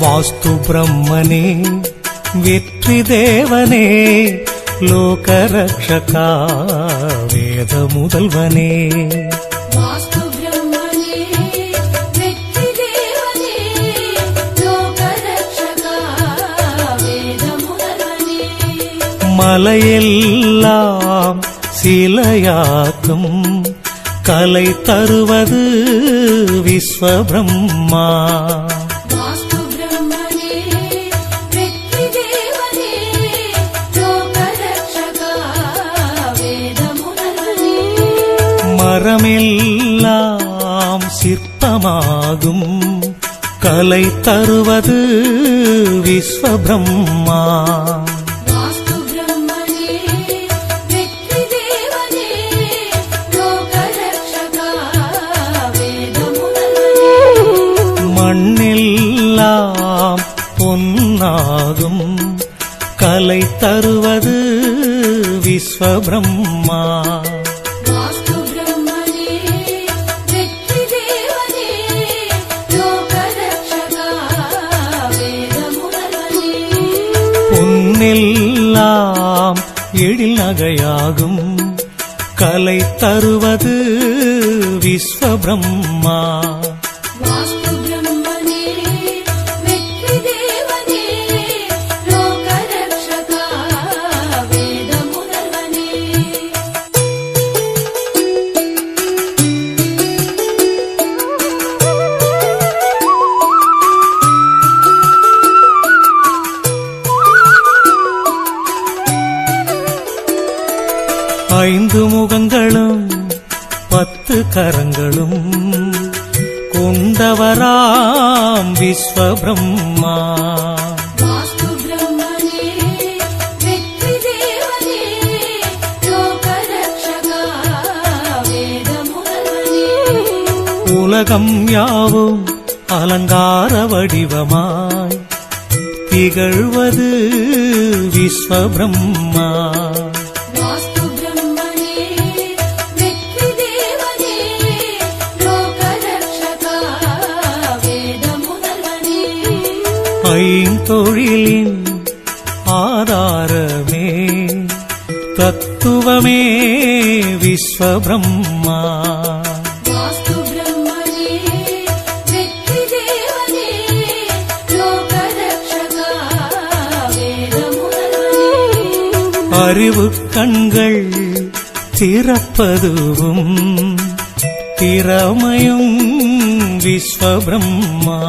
வாஸ்து பிரம்மனே வெற்றி தேவனே லோகரக்ஷகா வேத முதல்வனே மலையெல்லாம் சிலையாக்கும் கலை தருவது விஸ்வபிரம்மா மரமெல்லாம் சிற்பமாகும் கலை தருவது விஸ்வபிரம்மா மண்ணெல்லாம் பொன்னாகும் கலை தருவது விஸ்வபிரம்மா பொன்னெல்லாம் எழில் நகையாகும் கலை தருவது விஸ்வபிரம்மா ஐந்து முகங்களும் 10 கரங்களும் கொண்டவராம் விஸ்வபிரம்மா உலகம் யாவும் அலங்கார வடிவமாய் திகழ்வது விஸ்வபிரம்மா ஐந்தொழிலின் ஆதாரமே தத்துவமே விஸ்வபிரம்மா அறிவு கண்கள் திறப்பதுவும் திறமையும் விஸ்வபிரம்மா